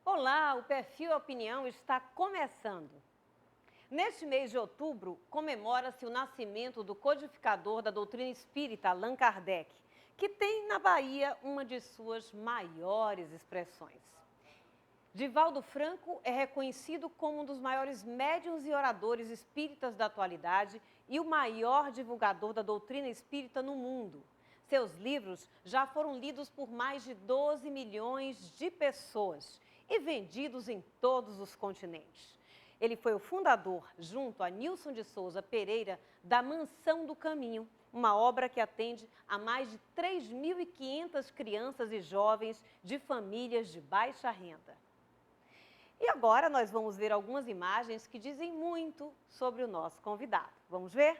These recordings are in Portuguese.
Olá, o Perfil Opinião está começando. Neste mês de outubro, comemora-se o nascimento do codificador da doutrina espírita, Allan Kardec, que tem na Bahia uma de suas maiores expressões. Divaldo Franco é reconhecido como um dos maiores médiuns e oradores espíritas da atualidade e o maior divulgador da doutrina espírita no mundo. Seus livros já foram lidos por mais de 12 milhões de pessoas e vendidos em todos os continentes. Ele foi o fundador, junto a Nilson de Souza Pereira, da Mansão do Caminho, uma obra que atende a mais de 3.500 crianças e jovens de famílias de baixa renda. E agora nós vamos ver algumas imagens que dizem muito sobre o nosso convidado. Vamos ver?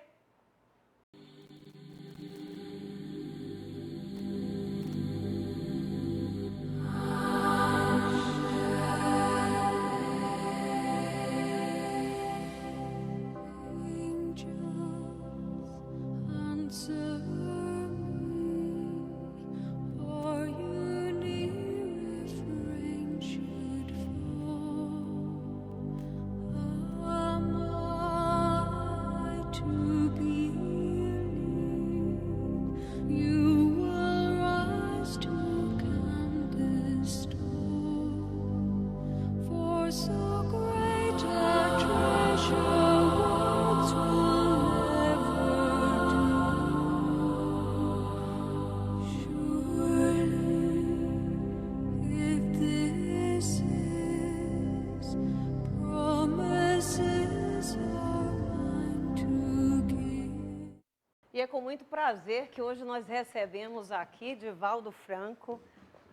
E é com muito prazer que hoje nós recebemos aqui Divaldo Franco.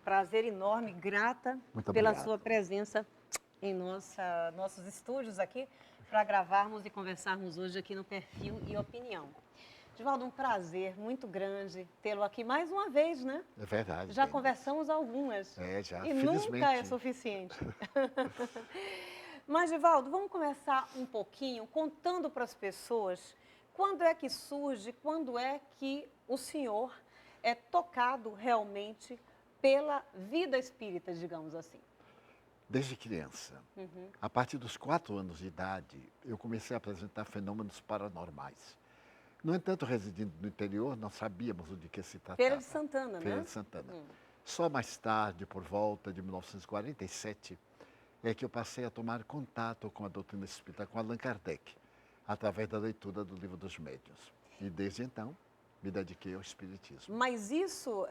Prazer enorme, grata pela sua presença em nossos estúdios aqui para gravarmos e conversarmos hoje aqui no Perfil e Opinião. Divaldo, um prazer muito grande tê-lo aqui mais uma vez, né? É verdade. Já conversamos algumas. Já, e nunca é suficiente. Mas, Divaldo, vamos começar um pouquinho contando para as pessoas quando é que surge, quando é que o senhor é tocado realmente pela vida espírita, digamos assim. Desde criança. A partir dos 4 anos de idade, eu comecei a apresentar fenômenos paranormais. No entanto, residindo no interior, não sabíamos do que se tratava. Feira de Santana, Feira né? de Santana. Só mais tarde, por volta de 1947, é que eu passei a tomar contato com a doutrina espírita, com Allan Kardec, através da leitura do Livro dos Médiuns. E desde então, me dediquei ao espiritismo. Mas isso,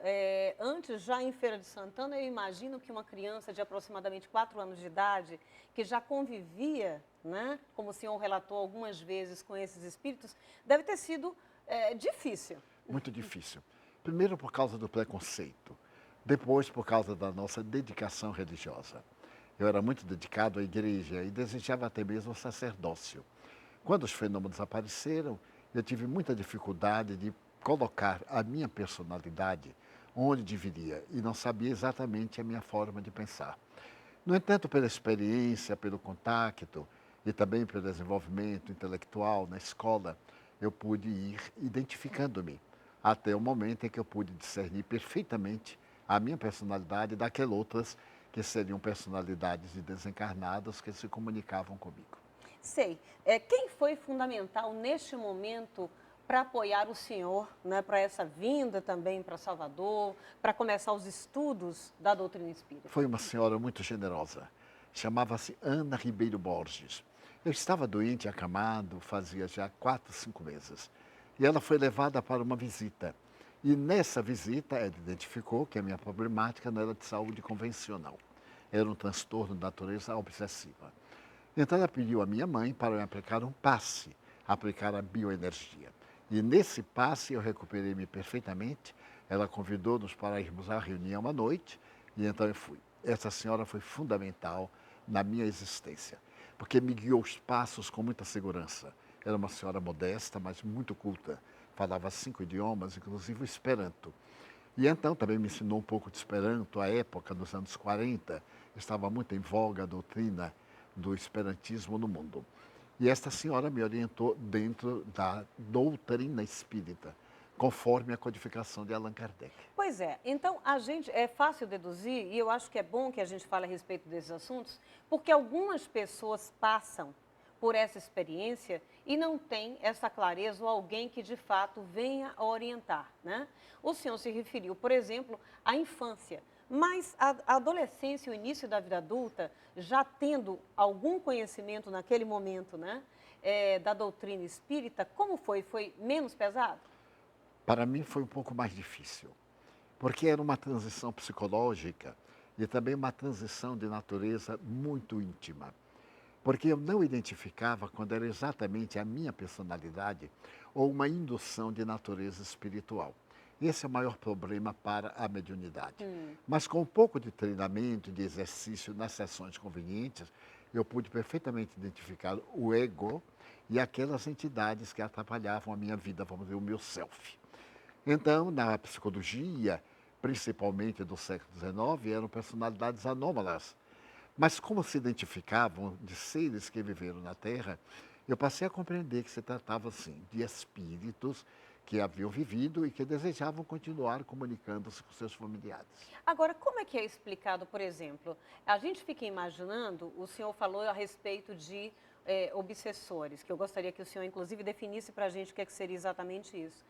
antes, já em Feira de Santana, eu imagino que uma criança de aproximadamente 4 anos de idade, que já convivia, né, como o senhor relatou algumas vezes com esses espíritos, deve ter sido difícil. Muito difícil. Primeiro por causa do preconceito, depois por causa da nossa dedicação religiosa. Eu era muito dedicado à igreja e desejava até mesmo o sacerdócio. Quando os fenômenos apareceram, eu tive muita dificuldade de colocar a minha personalidade onde deveria e não sabia exatamente a minha forma de pensar. No entanto, pela experiência, pelo contato e também pelo desenvolvimento intelectual na escola, eu pude ir identificando-me até o momento em que eu pude discernir perfeitamente a minha personalidade daquelas outras que seriam personalidades de desencarnados que se comunicavam comigo. Sei. Quem foi fundamental neste momento para apoiar o senhor, né, para essa vinda também para Salvador, para começar os estudos da doutrina espírita? Foi uma senhora muito generosa. Chamava-se Ana Ribeiro Borges. Eu estava doente, acamado, fazia já 4, 5 meses. E ela foi levada para uma visita. E nessa visita, ela identificou que a minha problemática não era de saúde convencional. Era um transtorno de natureza obsessiva. Então ela pediu à minha mãe para me aplicar um passe, aplicar a bioenergia. E nesse passe eu recuperei-me perfeitamente. Ela convidou-nos para irmos à reunião à noite e então eu fui. Essa senhora foi fundamental na minha existência, porque me guiou os passos com muita segurança. Era uma senhora modesta, mas muito culta. Falava 5 idiomas, inclusive o Esperanto. E então também me ensinou um pouco de Esperanto. À época, nos anos 40, estava muito em voga a doutrina do esperantismo no mundo. E esta senhora me orientou dentro da doutrina espírita, conforme a codificação de Allan Kardec. Pois é, então a gente é fácil deduzir, e eu acho que é bom que a gente fale a respeito desses assuntos, porque algumas pessoas passam por essa experiência e não tem essa clareza ou alguém que de fato venha a orientar, né? O senhor se referiu, por exemplo, à infância, mas a adolescência e o início da vida adulta, já tendo algum conhecimento naquele momento, né, da doutrina espírita, como foi? Foi menos pesado? Para mim foi um pouco mais difícil, porque era uma transição psicológica e também uma transição de natureza muito íntima. Porque eu não identificava quando era exatamente a minha personalidade ou uma indução de natureza espiritual. Esse é o maior problema para a mediunidade. Mas com um pouco de treinamento, de exercício nas sessões convenientes, eu pude perfeitamente identificar o ego e aquelas entidades que atrapalhavam a minha vida, vamos dizer, o meu self. Então, na psicologia, principalmente do século XIX, eram personalidades anômalas. Mas como se identificavam de seres que viveram na Terra, eu passei a compreender que se tratava, sim, de espíritos que haviam vivido e que desejavam continuar comunicando-se com seus familiares. Agora, como é que é explicado, por exemplo, a gente fica imaginando, o senhor falou a respeito de obsessores, que eu gostaria que o senhor, inclusive, definisse para a gente o que, é que seria exatamente isso.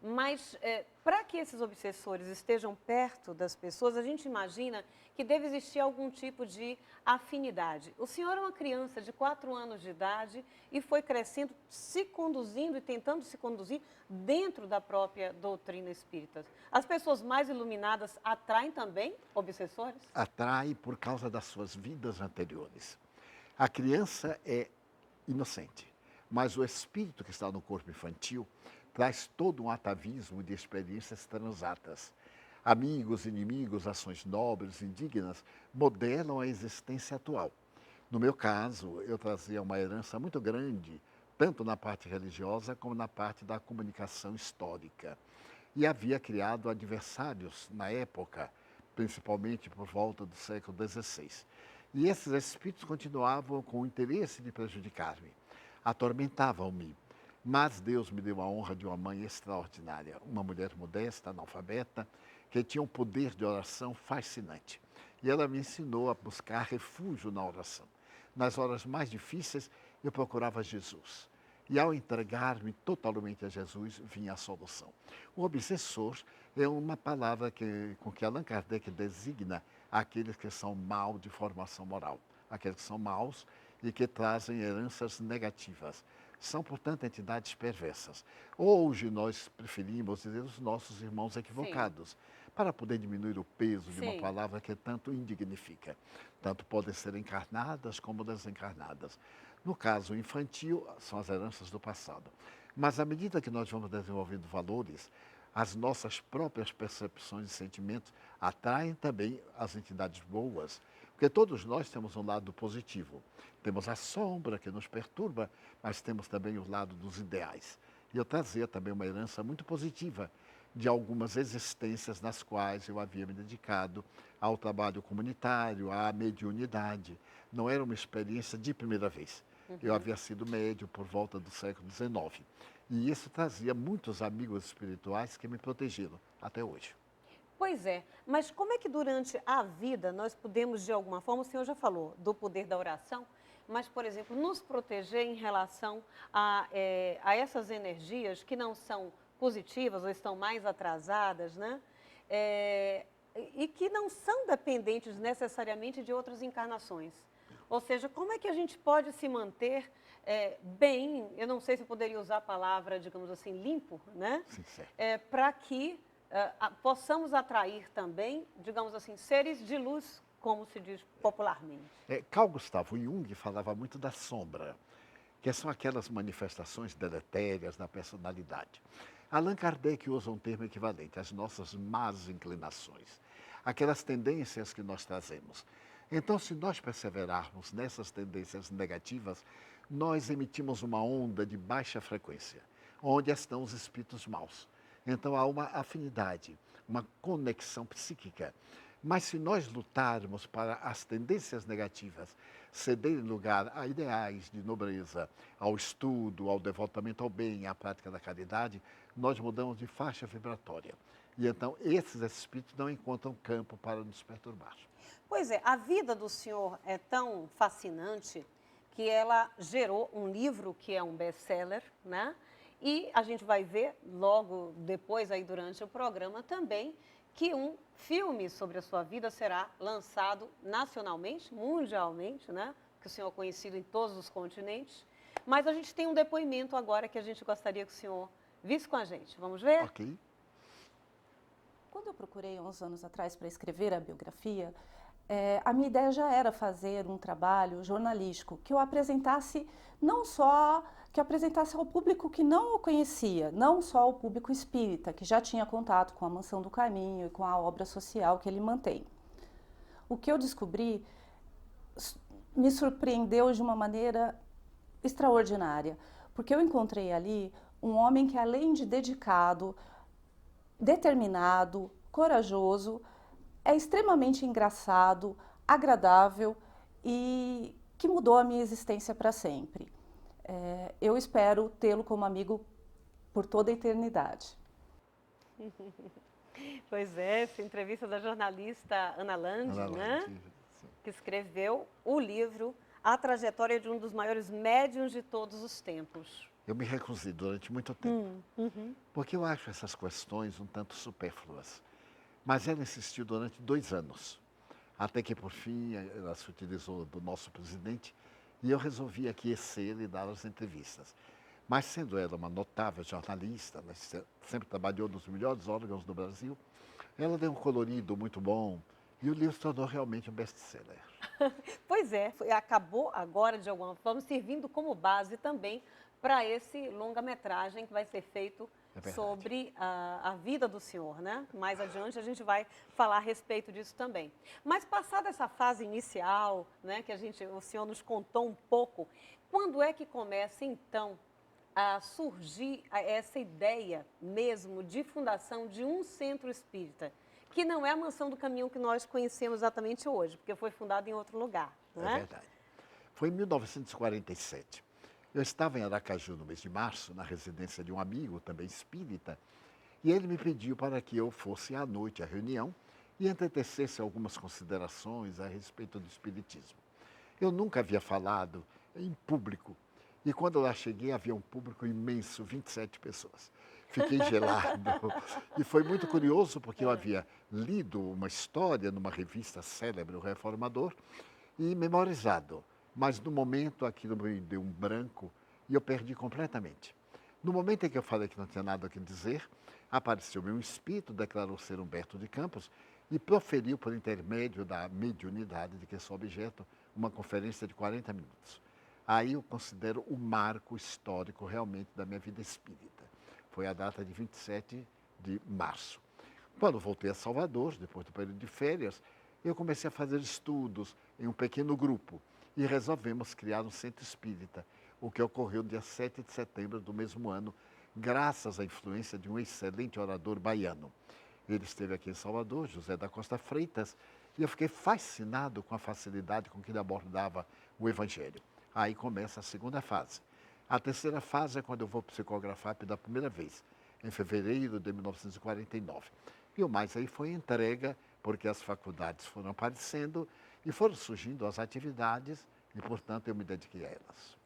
Mas, para que esses obsessores estejam perto das pessoas, a gente imagina que deve existir algum tipo de afinidade. O senhor é uma criança de 4 anos de idade e foi crescendo, se conduzindo e tentando se conduzir dentro da própria doutrina espírita. As pessoas mais iluminadas atraem também obsessores? Atrai por causa das suas vidas anteriores. A criança é inocente, mas o espírito que está no corpo infantil traz todo um atavismo de experiências transatas. Amigos, inimigos, ações nobres, indignas, modelam a existência atual. No meu caso, eu trazia uma herança muito grande, tanto na parte religiosa como na parte da comunicação histórica. E havia criado adversários na época, principalmente por volta do século XVI. E esses espíritos continuavam com o interesse de prejudicar-me, atormentavam-me. Mas Deus me deu a honra de uma mãe extraordinária, uma mulher modesta, analfabeta, que tinha um poder de oração fascinante. E ela me ensinou a buscar refúgio na oração. Nas horas mais difíceis, eu procurava Jesus. E ao entregar-me totalmente a Jesus, vinha a solução. O obsessor é uma palavra com que Allan Kardec designa aqueles que são mal de formação moral, aqueles que são maus e que trazem heranças negativas. São, portanto, entidades perversas. Hoje nós preferimos dizer os nossos irmãos equivocados, para poder diminuir o peso de uma palavra que tanto indignifica. Tanto podem ser encarnadas como desencarnadas. No caso infantil, são as heranças do passado. Mas à medida que nós vamos desenvolvendo valores, as nossas próprias percepções e sentimentos atraem também as entidades boas, porque todos nós temos um lado positivo. Temos a sombra que nos perturba, mas temos também o lado dos ideais. E eu trazia também uma herança muito positiva de algumas existências nas quais eu havia me dedicado ao trabalho comunitário, à mediunidade. Não era uma experiência de primeira vez. Eu havia sido médium por volta do século XIX. E isso trazia muitos amigos espirituais que me protegeram até hoje. Pois é, mas como é que durante a vida nós podemos, de alguma forma, o senhor já falou do poder da oração, mas, por exemplo, nos proteger em relação a essas energias que não são positivas ou estão mais atrasadas, né? E que não são dependentes necessariamente de outras encarnações. Ou seja, como é que a gente pode se manter bem, eu não sei se eu poderia usar a palavra, digamos assim, limpo, né? Sim, certo. Para que possamos atrair também, digamos assim, seres de luz, como se diz popularmente. Carl Gustavo Jung falava muito da sombra, que são aquelas manifestações deletérias da personalidade. Allan Kardec usa um termo equivalente, as nossas más inclinações, aquelas tendências que nós trazemos. Então, se nós perseverarmos nessas tendências negativas, nós emitimos uma onda de baixa frequência, onde estão os espíritos maus. Então, há uma afinidade, uma conexão psíquica. Mas se nós lutarmos para as tendências negativas cederem lugar a ideais de nobreza, ao estudo, ao devotamento ao bem, à prática da caridade, nós mudamos de faixa vibratória. E então esses espíritos não encontram campo para nos perturbar. Pois é, a vida do senhor é tão fascinante que ela gerou um livro que é um best-seller, né? E a gente vai ver logo depois, aí durante o programa também, que um filme sobre a sua vida será lançado nacionalmente, mundialmente, né? Que o senhor é conhecido em todos os continentes. Mas a gente tem um depoimento agora que a gente gostaria que o senhor visse com a gente. Vamos ver? Ok? Quando eu procurei, há uns anos atrás, para escrever a biografia, a minha ideia já era fazer um trabalho jornalístico que eu apresentasse não só que eu apresentasse ao público que não o conhecia, não só ao público espírita, que já tinha contato com a Mansão do Caminho e com a obra social que ele mantém. O que eu descobri me surpreendeu de uma maneira extraordinária, porque eu encontrei ali um homem que, além de dedicado, determinado, corajoso, é extremamente engraçado, agradável e que mudou a minha existência para sempre. Eu espero tê-lo como amigo por toda a eternidade. Pois é, essa entrevista da jornalista Ana Landi, né? Que escreveu o livro A Trajetória de um dos maiores médiuns de todos os tempos. Eu me recusei durante muito tempo, porque eu acho essas questões um tanto supérfluas. Mas ela insistiu durante 2 anos, até que, por fim, ela se utilizou do nosso presidente e eu resolvi aquecer e dar as entrevistas. Mas, sendo ela uma notável jornalista, ela sempre trabalhou nos melhores órgãos do Brasil, ela deu um colorido muito bom e o livro se tornou realmente um best-seller. Pois é, acabou agora, de alguma forma, servindo como base também para esse longa-metragem que vai ser feito sobre a vida do senhor, né? Mais adiante a gente vai falar a respeito disso também. Mas passada essa fase inicial, né, que o senhor nos contou um pouco, quando é que começa então a surgir essa ideia mesmo de fundação de um centro espírita, que não é a Mansão do Caminho que nós conhecemos exatamente hoje, porque foi fundada em outro lugar, não é? É verdade. Foi em 1947. Eu estava em Aracaju no mês de março, na residência de um amigo, também espírita, e ele me pediu para que eu fosse à noite à reunião e entretecesse algumas considerações a respeito do espiritismo. Eu nunca havia falado em público, e quando lá cheguei havia um público imenso, 27 pessoas. Fiquei gelado e foi muito curioso porque eu havia lido uma história numa revista célebre, o Reformador, e memorizado. Mas no momento aquilo me deu um branco e eu perdi completamente. No momento em que eu falei que não tinha nada a dizer, apareceu-me um espírito, declarou ser Humberto de Campos e proferiu, por intermédio da mediunidade de que sou objeto, uma conferência de 40 minutos. Aí eu considero o marco histórico realmente da minha vida espírita. Foi a data de 27 de março. Quando voltei a Salvador, depois do período de férias, eu comecei a fazer estudos em um pequeno grupo e resolvemos criar um centro espírita, o que ocorreu no dia 7 de setembro do mesmo ano, graças à influência de um excelente orador baiano. Ele esteve aqui em Salvador, José da Costa Freitas, e eu fiquei fascinado com a facilidade com que ele abordava o Evangelho. Aí começa a segunda fase. A terceira fase é quando eu vou psicografar pela primeira vez, em fevereiro de 1949. E o mais aí foi entrega, porque as faculdades foram aparecendo e foram surgindo as atividades e, portanto, eu me dediquei a elas.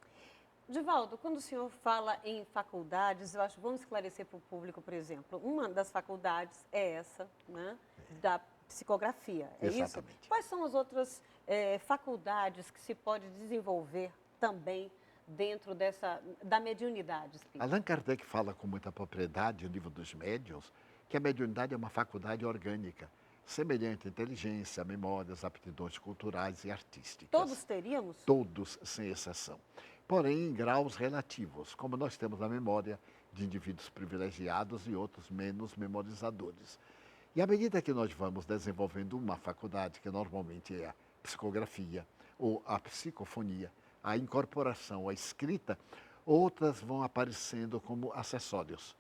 Divaldo, quando o senhor fala em faculdades, eu acho, vamos esclarecer para o público, por exemplo, uma das faculdades é essa, né, da psicografia, é Exatamente. isso? Quais são as outras faculdades que se pode desenvolver também dentro da mediunidade espírita? Allan Kardec fala com muita propriedade no livro dos médiuns que a mediunidade é uma faculdade orgânica, semelhante à inteligência, memórias, aptidões culturais e artísticas. Todos teríamos? Todos, sem exceção. Porém, em graus relativos, como nós temos a memória de indivíduos privilegiados e outros menos memorizadores. E à medida que nós vamos desenvolvendo uma faculdade, que normalmente é a psicografia ou a psicofonia, a incorporação, a escrita, outras vão aparecendo como acessórios.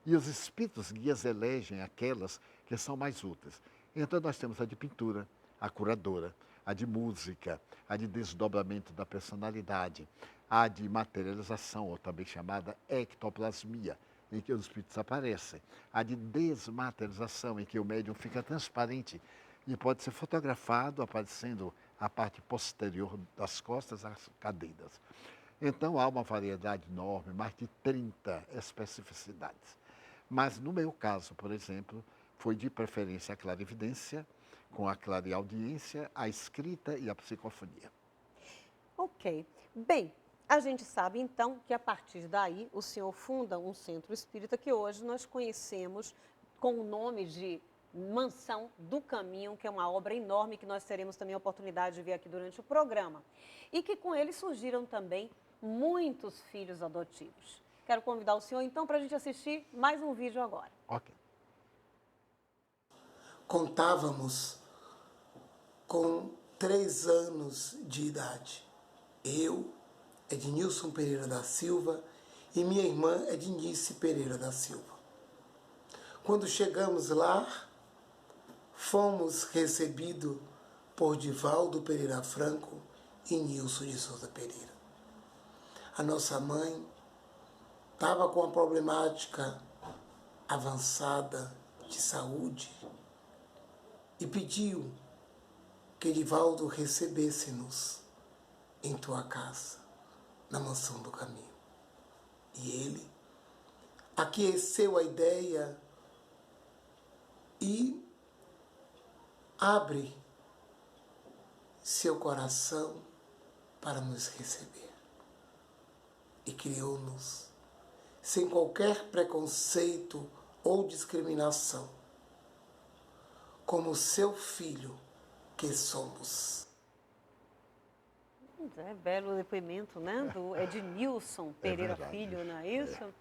E os espíritos guias elegem aquelas que são mais úteis. Então nós temos a de pintura, a curadora, a de música, a de desdobramento da personalidade, a de materialização, ou também chamada ectoplasmia, em que os espíritos aparecem, a de desmaterialização, em que o médium fica transparente e pode ser fotografado, aparecendo a parte posterior das costas, as cadeiras. Então, há uma variedade enorme, mais de 30 especificidades. Mas, no meu caso, por exemplo, foi de preferência a clarividência, com a clareaudiência, a escrita e a psicofonia. Ok. Bem, a gente sabe, então, que a partir daí o senhor funda um centro espírita que hoje nós conhecemos com o nome de Mansão do Caminho, que é uma obra enorme que nós teremos também a oportunidade de ver aqui durante o programa. E que com ele surgiram também muitos filhos adotivos. Quero convidar o senhor, então, para a gente assistir mais um vídeo agora. Ok. Contávamos com 3 anos de idade. Eu, Ednilson Pereira da Silva, e minha irmã Ednice Pereira da Silva. Quando chegamos lá, fomos recebidos por Divaldo Pereira Franco e Nilson de Souza Pereira. A nossa mãe estava com uma problemática avançada de saúde e pediu que Divaldo recebesse-nos em tua casa, na Mansão do Caminho. E ele aqueceu a ideia e abre seu coração para nos receber. E criou-nos sem qualquer preconceito ou discriminação, como seu filho que somos. É belo depoimento, né? Do Ednilson Pereira verdade. Filho, não é isso?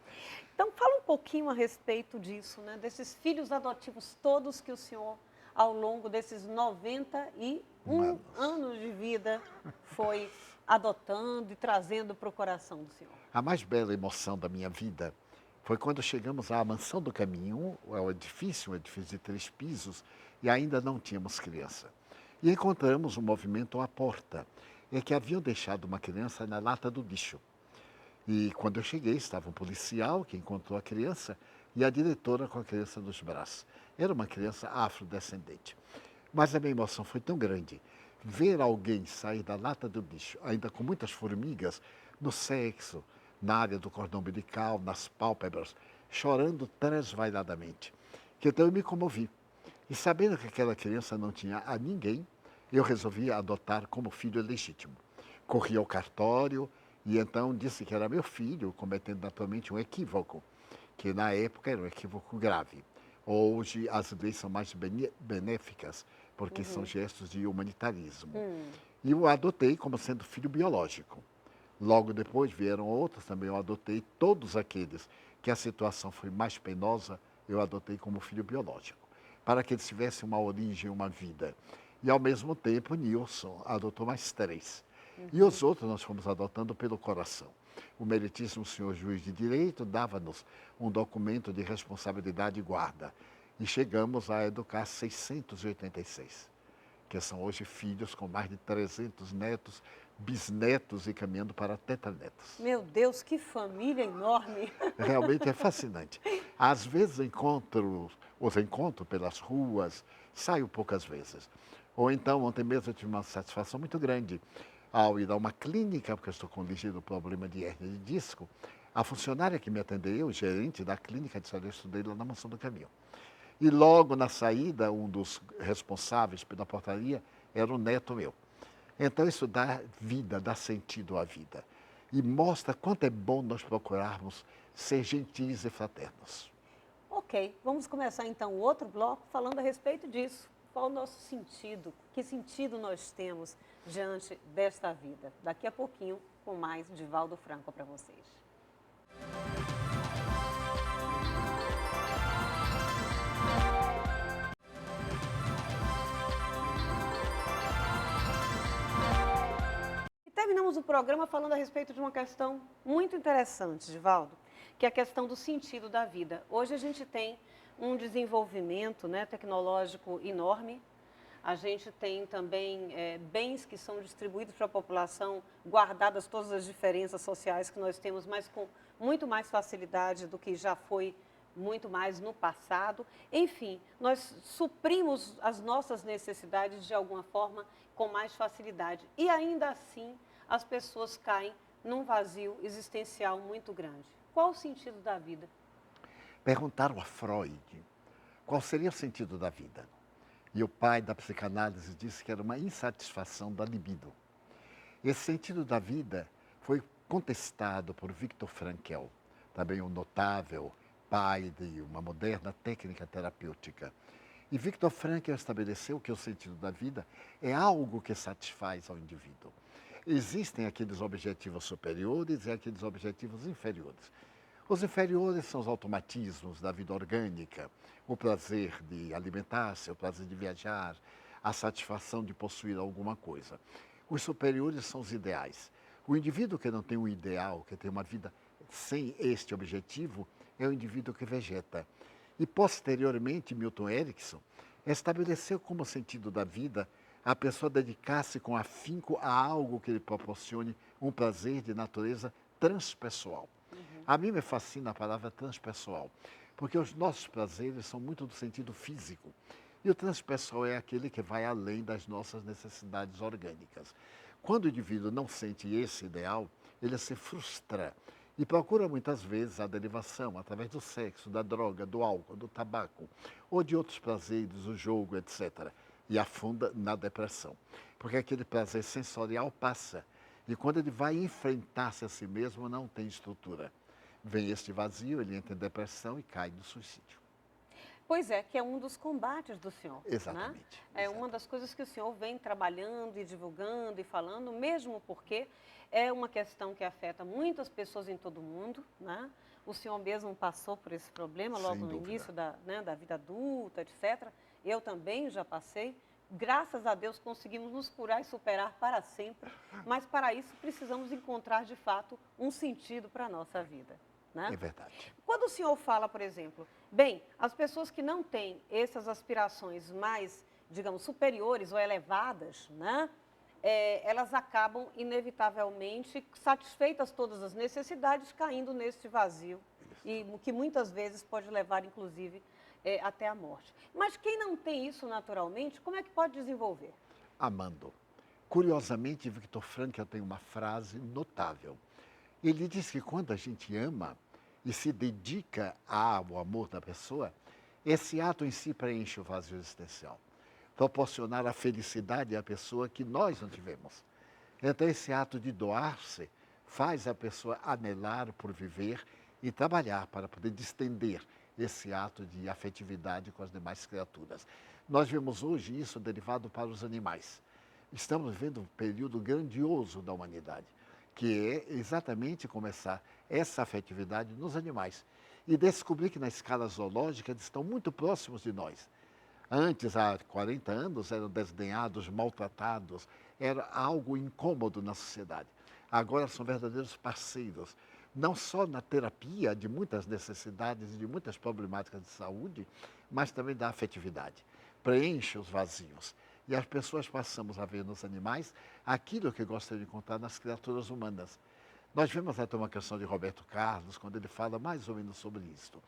Então, fala um pouquinho a respeito disso, né? Desses filhos adotivos todos que o senhor, ao longo desses 91 anos de vida, foi adotando e trazendo para o coração do senhor. A mais bela emoção da minha vida foi quando chegamos à Mansão do Caminho, um edifício de 3 pisos, e ainda não tínhamos criança. E encontramos um movimento à porta, é que haviam deixado uma criança na lata do lixo. E quando eu cheguei, estava um policial que encontrou a criança e a diretora com a criança nos braços. Era uma criança afrodescendente. Mas a minha emoção foi tão grande. Ver alguém sair da lata do lixo, ainda com muitas formigas, no sexo, na área do cordão umbilical, nas pálpebras, chorando transvairadamente. Que então eu me comovi. E sabendo que aquela criança não tinha a ninguém, eu resolvi adotar como filho legítimo. Corri ao cartório e então disse que era meu filho, cometendo naturalmente um equívoco, que na época era um equívoco grave. Hoje as leis são mais benéficas, porque são gestos de humanitarismo. E eu adotei como sendo filho biológico. Logo depois vieram outros também, eu adotei todos aqueles que a situação foi mais penosa, eu adotei como filho biológico, para que eles tivessem uma origem, uma vida. E, ao mesmo tempo, Nilson adotou mais 3. E os outros nós fomos adotando pelo coração. O meritíssimo senhor juiz de direito dava-nos um documento de responsabilidade e guarda. E chegamos a educar 686, que são hoje filhos com mais de 300 netos, bisnetos e caminhando para tetranetos. Meu Deus, que família enorme! Realmente é fascinante. Às vezes os encontro pelas ruas, saio poucas vezes. Ou então, ontem mesmo eu tive uma satisfação muito grande ao ir a uma clínica, porque eu estou com um ligeiro problema de hérnia de disco. A funcionária que me atendeu, o gerente da clínica, disse: eu estudei lá na Mansão do Caminho. E logo na saída, um dos responsáveis pela portaria era um neto meu. Então isso dá vida, dá sentido à vida. E mostra quanto é bom nós procurarmos ser gentis e fraternos. Ok, vamos começar então o outro bloco falando a respeito disso. Qual o nosso sentido? Que sentido nós temos diante desta vida? Daqui a pouquinho, com mais Divaldo Franco para vocês. E terminamos o programa falando a respeito de uma questão muito interessante, Divaldo, que é a questão do sentido da vida. Hoje a gente tem um desenvolvimento, né, tecnológico enorme, A gente tem também bens que são distribuídos para a população, guardadas todas as diferenças sociais que nós temos, mas com muito mais facilidade do que já foi muito mais no passado. Enfim, nós suprimos as nossas necessidades de alguma forma com mais facilidade. E ainda assim, as pessoas caem num vazio existencial muito grande. Qual o sentido da vida? Perguntaram a Freud qual seria o sentido da vida. E o pai da psicanálise disse que era uma insatisfação da libido. Esse sentido da vida foi contestado por Viktor Frankl, também um notável pai de uma moderna técnica terapêutica. E Viktor Frankl estabeleceu que o sentido da vida é algo que satisfaz ao indivíduo. Existem aqueles objetivos superiores e aqueles objetivos inferiores. Os inferiores são os automatismos da vida orgânica, o prazer de alimentar-se, o prazer de viajar, a satisfação de possuir alguma coisa. Os superiores são os ideais. O indivíduo que não tem um ideal, que tem uma vida sem este objetivo, é o indivíduo que vegeta. E, posteriormente, Milton Erickson estabeleceu como sentido da vida a pessoa dedicar-se com afinco a algo que lhe proporcione um prazer de natureza transpessoal. A mim me fascina a palavra transpessoal, porque os nossos prazeres são muito do sentido físico. E o transpessoal é aquele que vai além das nossas necessidades orgânicas. Quando o indivíduo não sente esse ideal, ele se frustra e procura muitas vezes a derivação através do sexo, da droga, do álcool, do tabaco ou de outros prazeres, o jogo, etc. E afunda na depressão, porque aquele prazer sensorial passa e quando ele vai enfrentar-se a si mesmo, não tem estrutura. Vem este vazio, ele entra em depressão e cai no suicídio. Pois é, que é um dos combates do senhor. Exatamente. Né? É uma das coisas que o senhor vem trabalhando e divulgando e falando, mesmo porque é uma questão que afeta muitas pessoas em todo o mundo. Né? O senhor mesmo passou por esse problema logo no início da vida adulta, etc. Eu também já passei. Graças a Deus conseguimos nos curar e superar para sempre, mas para isso precisamos encontrar de fato um sentido para a nossa vida. Né? É verdade. Quando o senhor fala, por exemplo, bem, as pessoas que não têm essas aspirações mais, digamos, superiores ou elevadas, né, elas acabam inevitavelmente satisfeitas todas as necessidades, caindo neste vazio, e que muitas vezes pode levar, inclusive, até a morte. Mas quem não tem isso naturalmente, como é que pode desenvolver? Amando. Curiosamente, Viktor Frankl tem uma frase notável. Ele diz que quando a gente ama e se dedica ao amor da pessoa, esse ato em si preenche o vazio existencial. Proporcionar a felicidade à pessoa que nós não tivemos. Então, esse ato de doar-se faz a pessoa anelar por viver e trabalhar para poder distender esse ato de afetividade com as demais criaturas. Nós vemos hoje isso derivado para os animais. Estamos vivendo um período grandioso da humanidade, que é exatamente começar essa afetividade nos animais e descobrir que na escala zoológica eles estão muito próximos de nós. Antes, há 40 anos, eram desdenhados, maltratados, era algo incômodo na sociedade. Agora são verdadeiros parceiros, não só na terapia de muitas necessidades e de muitas problemáticas de saúde, mas também da afetividade. Preenche os vazios. E as pessoas passamos a ver nos animais aquilo que gostariam de encontrar nas criaturas humanas. Nós vemos até uma canção de Roberto Carlos, quando ele fala mais ou menos sobre isso.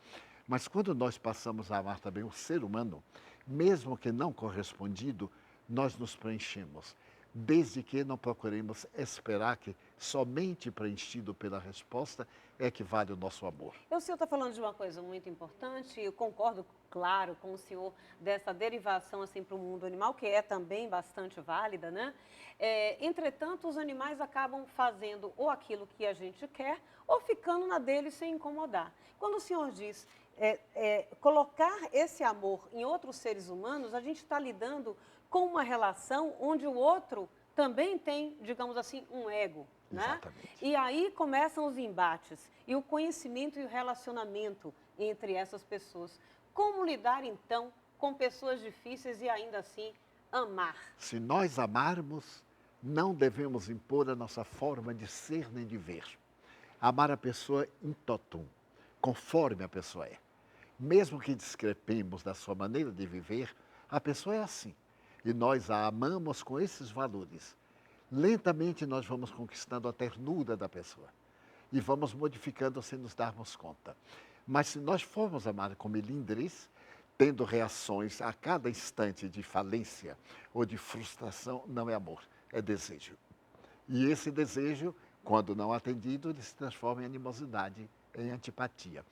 Mas quando nós passamos a amar também o ser humano, mesmo que não correspondido, nós nos preenchemos. Desde que não procuremos esperar que somente preenchido pela resposta é que vale o nosso amor. O senhor está falando de uma coisa muito importante, eu concordo, claro, com o senhor dessa derivação assim, para o mundo animal, que é também bastante válida, né? Entretanto, os animais acabam fazendo ou aquilo que a gente quer, ou ficando na dele sem incomodar. Quando o senhor diz colocar esse amor em outros seres humanos, a gente está lidando com uma relação onde o outro também tem, digamos assim, um ego. Né? Exatamente. E aí começam os embates e o conhecimento e o relacionamento entre essas pessoas. Como lidar, então, com pessoas difíceis e ainda assim amar? Se nós amarmos, não devemos impor a nossa forma de ser nem de ver. Amar a pessoa in totum, conforme a pessoa é. Mesmo que discrepemos da sua maneira de viver, a pessoa é assim. e nós a amamos com esses valores, lentamente nós vamos conquistando a ternura da pessoa e vamos modificando sem nos darmos conta. Mas se nós formos amar com melindres, tendo reações a cada instante de falência ou de frustração, não é amor, é desejo. E esse desejo, quando não atendido, ele se transforma em animosidade, em antipatia.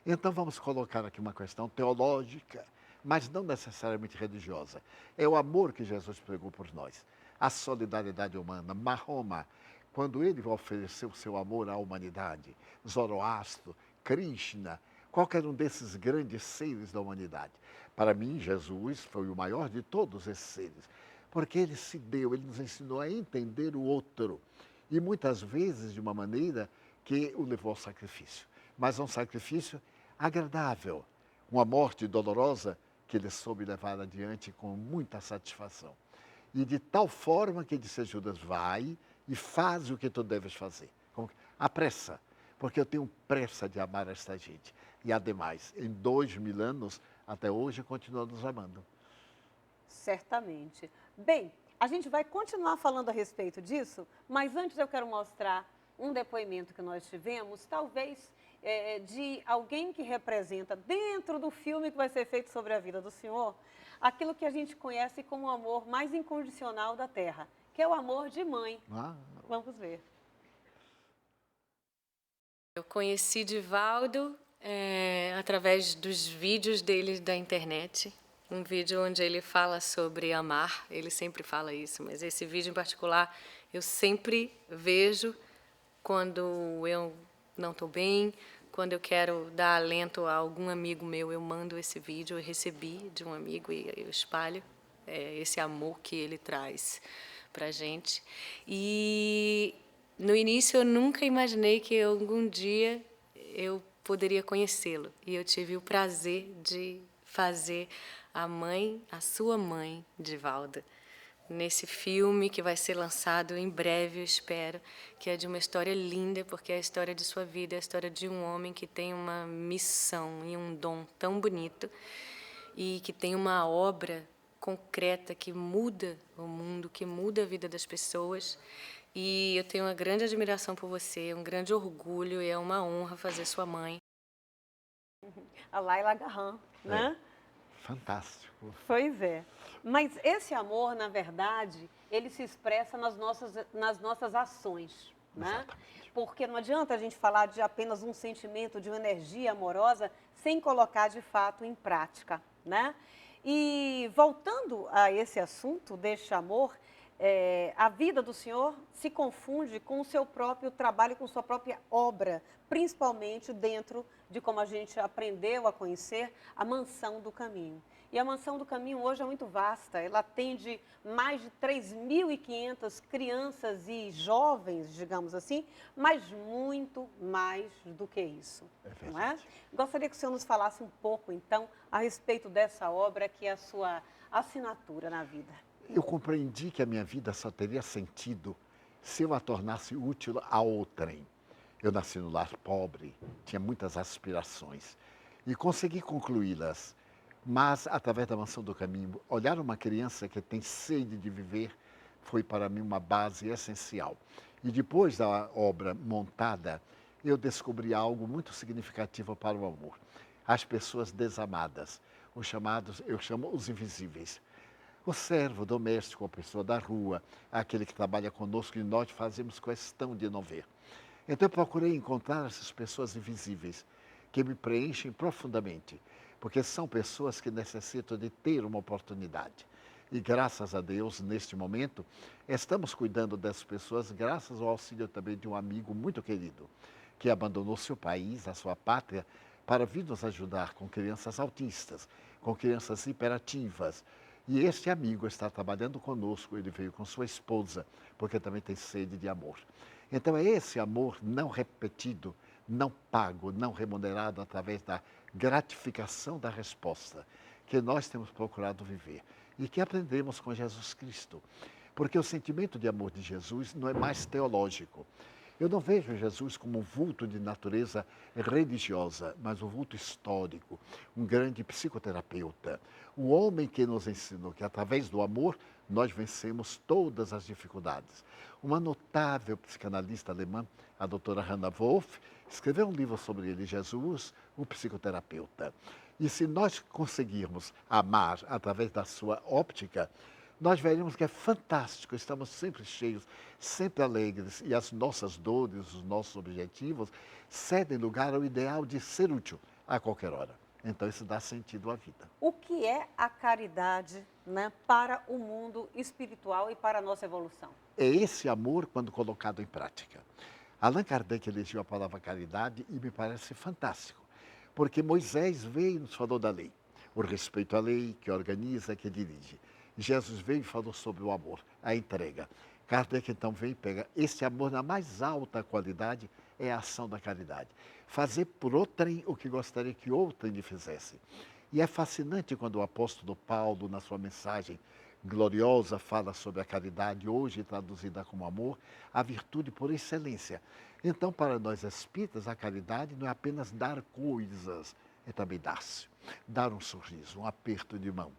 Então vamos colocar aqui uma questão teológica, mas não necessariamente religiosa. É o amor que Jesus pregou por nós, a solidariedade humana. Mahoma, quando ele ofereceu o seu amor à humanidade, Zoroastro, Krishna, qualquer um desses grandes seres da humanidade. Para mim, Jesus foi o maior de todos esses seres, porque ele se deu, ele nos ensinou a entender o outro, e muitas vezes de uma maneira que o levou ao sacrifício. Mas um sacrifício agradável, uma morte dolorosa que ele soube levar adiante com muita satisfação. E de tal forma que disse a Judas, vai e faz o que tu deves fazer. Apressa, porque eu tenho pressa de amar esta gente. E ademais, em 2000 anos, até hoje, continua nos amando. Certamente. Bem, a gente vai continuar falando a respeito disso, mas antes eu quero mostrar um depoimento que nós tivemos, talvez de alguém que representa, dentro do filme que vai ser feito sobre a vida do senhor, aquilo que a gente conhece como o amor mais incondicional da Terra, que é o amor de mãe. Vamos ver. Eu conheci Divaldo através dos vídeos dele da internet. Um vídeo onde ele fala sobre amar, ele sempre fala isso, mas esse vídeo em particular eu sempre vejo quando eu não estou bem, quando eu quero dar alento a algum amigo meu, eu mando esse vídeo, eu recebi de um amigo e eu espalho esse amor que ele traz para a gente. E no início eu nunca imaginei que algum dia eu poderia conhecê-lo. E eu tive o prazer de fazer a sua mãe, Divaldo, nesse filme que vai ser lançado em breve, eu espero, que é de uma história linda, porque é a história de sua vida, é a história de um homem que tem uma missão e um dom tão bonito e que tem uma obra concreta que muda o mundo, que muda a vida das pessoas. E eu tenho uma grande admiração por você, um grande orgulho e é uma honra fazer sua mãe. A Laila Garran, né? Fantástico. Pois é. Mas esse amor, na verdade, ele se expressa nas nossas ações, né? Porque não adianta a gente falar de apenas um sentimento, de uma energia amorosa, sem colocar de fato em prática, né? E voltando a esse assunto deste amor, a vida do senhor se confunde com o seu próprio trabalho, com sua própria obra, principalmente dentro de como a gente aprendeu a conhecer a Mansão do Caminho. E a Mansão do Caminho hoje é muito vasta, ela atende mais de 3.500 crianças e jovens, digamos assim, mas muito mais do que isso. Não é? Gostaria que o senhor nos falasse um pouco, então, a respeito dessa obra que é a sua assinatura na vida. Eu compreendi que a minha vida só teria sentido se eu a tornasse útil a outrem. Eu nasci no lar pobre, tinha muitas aspirações e consegui concluí-las. Mas, através da Mansão do Caminho, olhar uma criança que tem sede de viver foi para mim uma base essencial. E depois da obra montada, eu descobri algo muito significativo para o amor. As pessoas desamadas, os chamados, eu chamo os invisíveis. O servo doméstico, a pessoa da rua, aquele que trabalha conosco e nós fazemos questão de não ver. Então eu procurei encontrar essas pessoas invisíveis que me preenchem profundamente, porque são pessoas que necessitam de ter uma oportunidade. E graças a Deus, neste momento, estamos cuidando dessas pessoas graças ao auxílio também de um amigo muito querido, que abandonou seu país, a sua pátria, para vir nos ajudar com crianças autistas, com crianças hiperativas. E este amigo está trabalhando conosco, ele veio com sua esposa, porque também tem sede de amor. Então é esse amor não repetido, não pago, não remunerado através da gratificação da resposta, que nós temos procurado viver e que aprendemos com Jesus Cristo. Porque o sentimento de amor de Jesus não é mais teológico. Eu não vejo Jesus como um vulto de natureza religiosa, mas um vulto histórico, um grande psicoterapeuta. O homem que nos ensinou que, através do amor, nós vencemos todas as dificuldades. Uma notável psicanalista alemã, a doutora Hannah Wolff, escreveu um livro sobre ele, Jesus, o psicoterapeuta. E se nós conseguirmos amar através da sua óptica, nós veremos que é fantástico, estamos sempre cheios, sempre alegres, e as nossas dores, os nossos objetivos cedem lugar ao ideal de ser útil a qualquer hora. Então, isso dá sentido à vida. O que é a caridade, né, para o mundo espiritual e para a nossa evolução? É esse amor quando colocado em prática. Allan Kardec elegeu a palavra caridade e me parece fantástico, porque Moisés veio e nos falou da lei, o respeito à lei, que organiza, que dirige. Jesus veio e falou sobre o amor, a entrega. Kardec então vem e pega esse amor na mais alta qualidade, é a ação da caridade. Fazer por outrem o que gostaria que outrem lhe fizesse. E é fascinante quando o apóstolo Paulo, na sua mensagem gloriosa, fala sobre a caridade, hoje traduzida como amor, a virtude por excelência. Então, para nós espíritas, a caridade não é apenas dar coisas, é também dar-se. Dar um sorriso, um aperto de mão.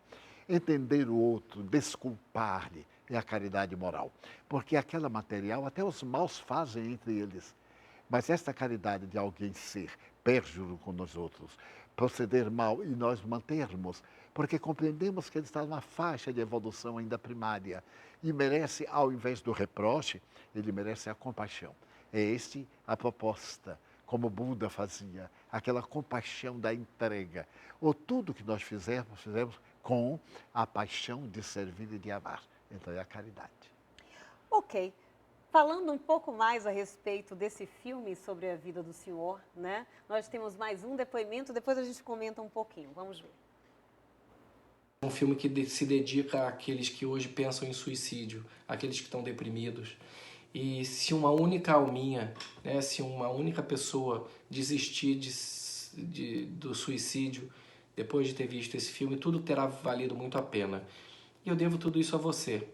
Entender o outro, desculpar-lhe, é a caridade moral. Porque aquela material, até os maus fazem entre eles. Mas esta caridade de alguém ser pérjudo com nós outros, proceder mal e nós mantermos, porque compreendemos que ele está numa faixa de evolução ainda primária e merece, ao invés do reproche, ele merece a compaixão. É este a proposta, como Buda fazia, aquela compaixão da entrega. Ou tudo que nós fizemos com a paixão de servir e de amar. Então é a caridade. Ok. Falando um pouco mais a respeito desse filme sobre a vida do senhor, né? Nós temos mais um depoimento, depois a gente comenta um pouquinho. Vamos ver. Um filme que se dedica àqueles que hoje pensam em suicídio, àqueles que estão deprimidos. E se uma única alminha, né, se uma única pessoa desistir do suicídio, depois de ter visto esse filme, tudo terá valido muito a pena. E eu devo tudo isso a você.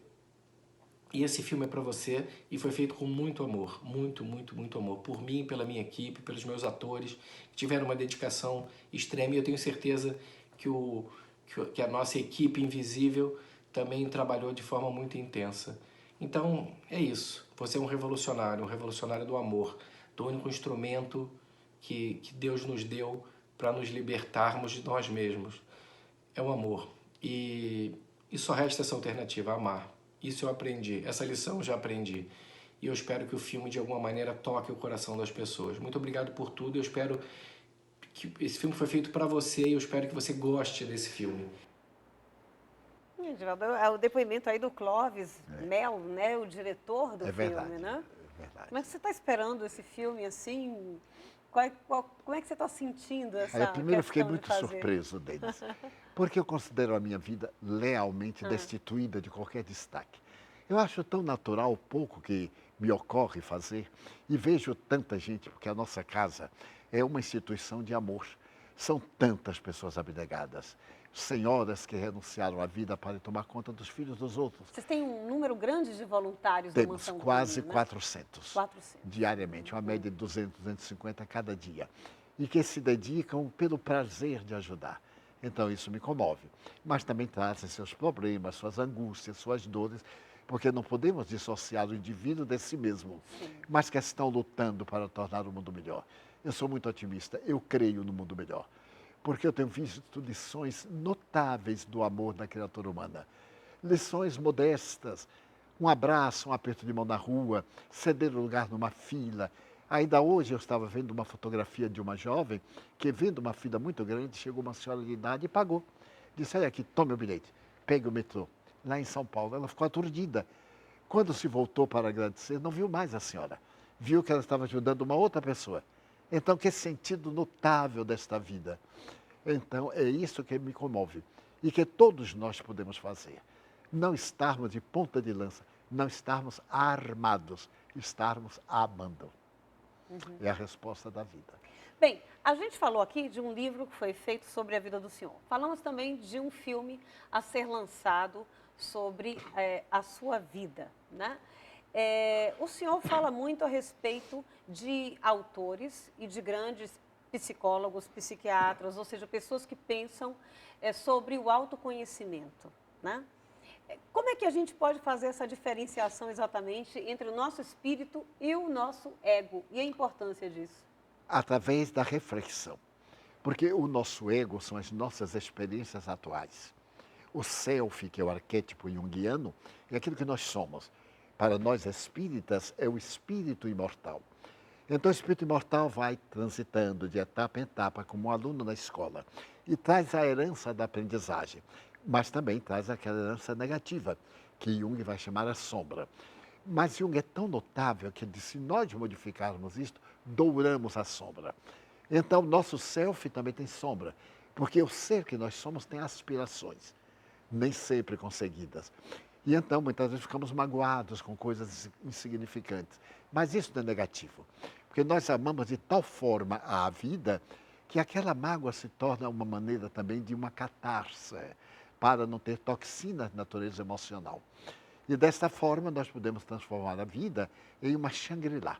E esse filme é para você e foi feito com muito amor, muito, muito, muito amor. Por mim, pela minha equipe, pelos meus atores, que tiveram uma dedicação extrema. E eu tenho certeza que a nossa equipe invisível também trabalhou de forma muito intensa. Então, é isso. Você é um revolucionário do amor, do único instrumento que Deus nos deu para nos libertarmos de nós mesmos. É o amor. E só resta essa alternativa, amar. Isso eu aprendi, essa lição eu já aprendi. E eu espero que o filme, de alguma maneira, toque o coração das pessoas. Muito obrigado por tudo. Eu espero que esse filme foi feito para você e eu espero que você goste desse filme. Geraldo, é o depoimento aí do Clóvis Melo, né, o diretor do filme, né? É verdade. Como é que você está esperando esse filme, assim? Como é que você está sentindo essa Primeiro eu fiquei questão de muito fazer? surpreso deles, porque eu considero a minha vida lealmente destituída de qualquer destaque. Eu acho tão natural o pouco que me ocorre fazer e vejo tanta gente, porque a nossa casa é uma instituição de amor. São tantas pessoas abnegadas, senhoras que renunciaram à vida para tomar conta dos filhos dos outros. Vocês têm um número grande de voluntários da Temos Mansão quase Comum, né? 400, 400. diariamente, uma média de 200, 250 cada dia, e que se dedicam pelo prazer de ajudar. Então isso me comove, mas também trazem seus problemas, suas angústias, suas dores, porque não podemos dissociar o indivíduo de si mesmo, mas que estão lutando para tornar o mundo melhor. Eu sou muito otimista, eu creio no mundo melhor, porque eu tenho visto lições notáveis do amor da criatura humana. Lições modestas, um abraço, um aperto de mão na rua, ceder lugar numa fila. Ainda hoje eu estava vendo uma fotografia de uma jovem que, vendo uma fila muito grande, chegou uma senhora de idade e pagou. Disse, olha aqui, tome o bilhete, pegue o metrô. Lá em São Paulo, ela ficou aturdida. Quando se voltou para agradecer, não viu mais a senhora. Viu que ela estava ajudando uma outra pessoa. Então, que sentido notável desta vida. Então, é isso que me comove. E que todos nós podemos fazer. Não estarmos de ponta de lança, não estarmos armados, estarmos amando. É a resposta da vida. Bem, a gente falou aqui de um livro que foi feito sobre a vida do senhor. Falamos também de um filme a ser lançado sobre a sua vida, né? O senhor fala muito a respeito de autores e de grandes psicólogos, psiquiatras, ou seja, pessoas que pensam sobre o autoconhecimento, né? Como é que a gente pode fazer essa diferenciação exatamente entre o nosso espírito e o nosso ego e a importância disso? Através da reflexão. Porque o nosso ego são as nossas experiências atuais. O self, que é o arquétipo junguiano, é aquilo que nós somos. Para nós espíritas, é o espírito imortal. Então, o espírito imortal vai transitando de etapa em etapa, como um aluno na escola, e traz a herança da aprendizagem, mas também traz aquela herança negativa, que Jung vai chamar a sombra. Mas Jung é tão notável que ele diz, se nós modificarmos isto, douramos a sombra. Então, nosso self também tem sombra, porque o ser que nós somos tem aspirações, nem sempre conseguidas. E então, muitas vezes, ficamos magoados com coisas insignificantes. Mas isso não é negativo, porque nós amamos de tal forma a vida que aquela mágoa se torna uma maneira também de uma catarse, para não ter toxinas de natureza emocional. E desta forma, nós podemos transformar a vida em uma Shangri-La.